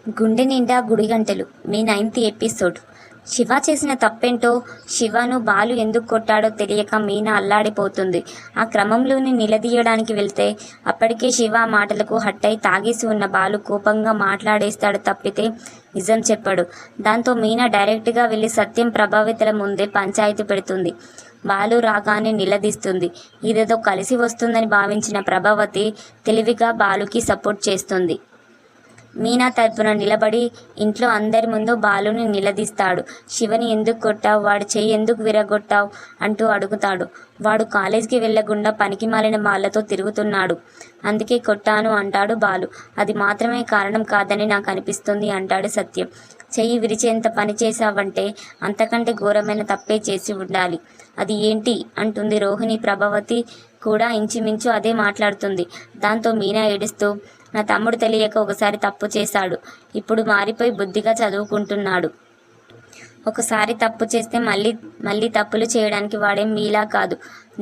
గుండె నిండా గుడిగంటలు మీ 9th episode. Shiva చేసిన తప్పేంటో, శివను బాలు ఎందుకు కొట్టాడో తెలియక మీనా అల్లాడిపోతుంది. ఆ క్రమంలోని నిలదీయడానికి వెళ్తే అప్పటికే శివ మాటలకు హట్టయి తాగేసి ఉన్న బాలు కోపంగా మాట్లాడేస్తాడు తప్పితే నిజం చెప్పాడు. దాంతో మీనా డైరెక్ట్గా వెళ్ళి సత్యం ప్రభావితుల ముందే పంచాయతీ పెడుతుంది. బాలు రాగానే నిలదీస్తుంది. ఇదేదో కలిసి వస్తుందని భావించిన ప్రభావతి తెలివిగా బాలుకి సపోర్ట్ చేస్తుంది. మీనా తరపున నిలబడి ఇంట్లో అందరి ముందు బాలుని నిలదీస్తాడు. శివని ఎందుకు కొట్టావు, వాడు చెయ్యి ఎందుకు విరగొట్టావు అంటూ అడుగుతాడు. వాడు కాలేజీకి వెళ్లకుండా పనికి మాలిన వాళ్ళతో తిరుగుతున్నాడు, అందుకే కొట్టాను అంటాడు బాలు. అది మాత్రమే కారణం కాదని నాకు అనిపిస్తుంది అంటాడు సత్యం. చెయ్యి విరిచేంత పని చేశావంటే అంతకంటే ఘోరమైన తప్పే చేసి ఉండాలి. అది ఏంటి అంటుంది రోహిణి. ప్రభావతి కూడా ఇంచుమించు అదే మాట్లాడుతుంది. దాంతో మీనా ఏడుస్తూ, నా తమ్ముడు తెలియక ఒకసారి తప్పు చేశాడు, ఇప్పుడు మారిపోయి బుద్ధిగా చదువుకుంటున్నాడు. ఒకసారి తప్పు చేస్తే మళ్ళీ తప్పులు చేయడానికి వాడేం మీలా కాదు.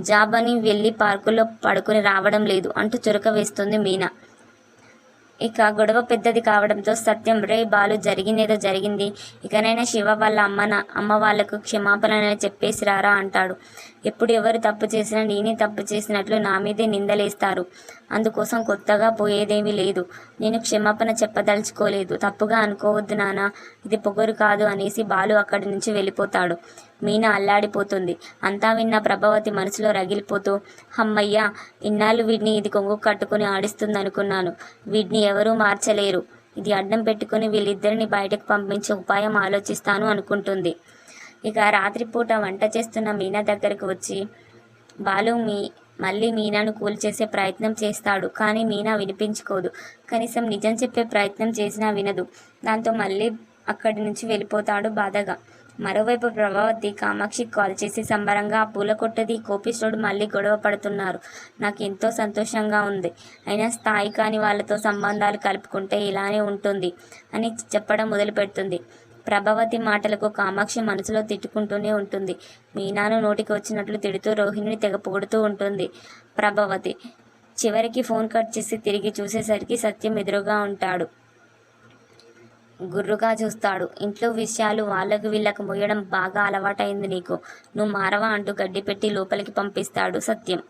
జాబ్ అని వెళ్ళి పార్కులో పడుకుని రావడం లేదు అంటూ చురక వేస్తుంది మీనా. ఇక గొడవ పెద్దది కావడంతో సత్యం, రే బాలు, జరిగిందేదో జరిగింది, ఇకనైనా శివ వాళ్ళ అమ్మ వాళ్లకు క్షమాపణని చెప్పేసి రారా అంటాడు. ఎప్పుడు ఎవరు తప్పు చేసినా నేనే తప్పు చేసినట్లు నా మీదే నిందలేస్తారు. అందుకోసం కొత్తగా పోయేదేమీ లేదు. నేను క్షమాపణ చెప్పదలుచుకోలేదు. తప్పుగా అనుకోవద్దు నాన్న, ఇది పొగరు కాదు అనేసి బాలు అక్కడి నుంచి వెళ్ళిపోతాడు. మీనా అల్లాడిపోతుంది. అంతా విన్న ప్రభావతి మనసులో రగిలిపోతూ, అమ్మయ్యా, ఇన్నాళ్ళు వీడిని ఇది కొంగు కట్టుకుని ఆడిస్తుందనుకున్నాను. వీడిని ఎవరూ మార్చలేరు. ఇది అడ్డం పెట్టుకుని వీళ్ళిద్దరిని బయటకు పంపించే ఉపాయం ఆలోచిస్తాను అనుకుంటుంది. ఇక రాత్రిపూట వంట చేస్తున్న మీనా దగ్గరకు వచ్చి బాలు మళ్ళీ మీనాను కూల్చేసే ప్రయత్నం చేస్తాడు. కానీ మీనా వినిపించుకోదు. కనీసం నిజం చెప్పే ప్రయత్నం చేసినా వినదు. దాంతో మళ్ళీ అక్కడి నుంచి వెళ్ళిపోతాడు బాధగా. మరోవైపు ప్రభావతి కామాక్షికి కాల్ చేసి సంబరంగా, ఆ పూల కొట్టది కోపిస్టోడు మళ్ళీ గొడవ పడుతున్నారు, నాకు ఎంతో సంతోషంగా ఉంది. అయినా స్థాయి కాని వాళ్ళతో సంబంధాలు కలుపుకుంటే ఇలానే ఉంటుంది అని చెప్పడం మొదలు పెడుతుంది. ప్రభావతి మాటలకు కామాక్షి మనసులో తిట్టుకుంటూనే ఉంటుంది. మీనాను నోటికి వచ్చినట్లు తిడుతూ రోహిణిని తెగ పొగుడుతూ ఉంటుంది ప్రభావతి. చివరికి ఫోన్ కట్ చేసి తిరిగి చూసేసరికి సత్యం ఎదురుగా ఉంటాడు. గుర్రుగా చూస్తాడు. ఇంట్లో విషయాలు వాళ్ళకు వీళ్ళకు మోయడం బాగా అలవాటైంది నీకు, నువ్వు మారవా అంటూ గడ్డి పెట్టి లోపలికి పంపిస్తాడు సత్యం.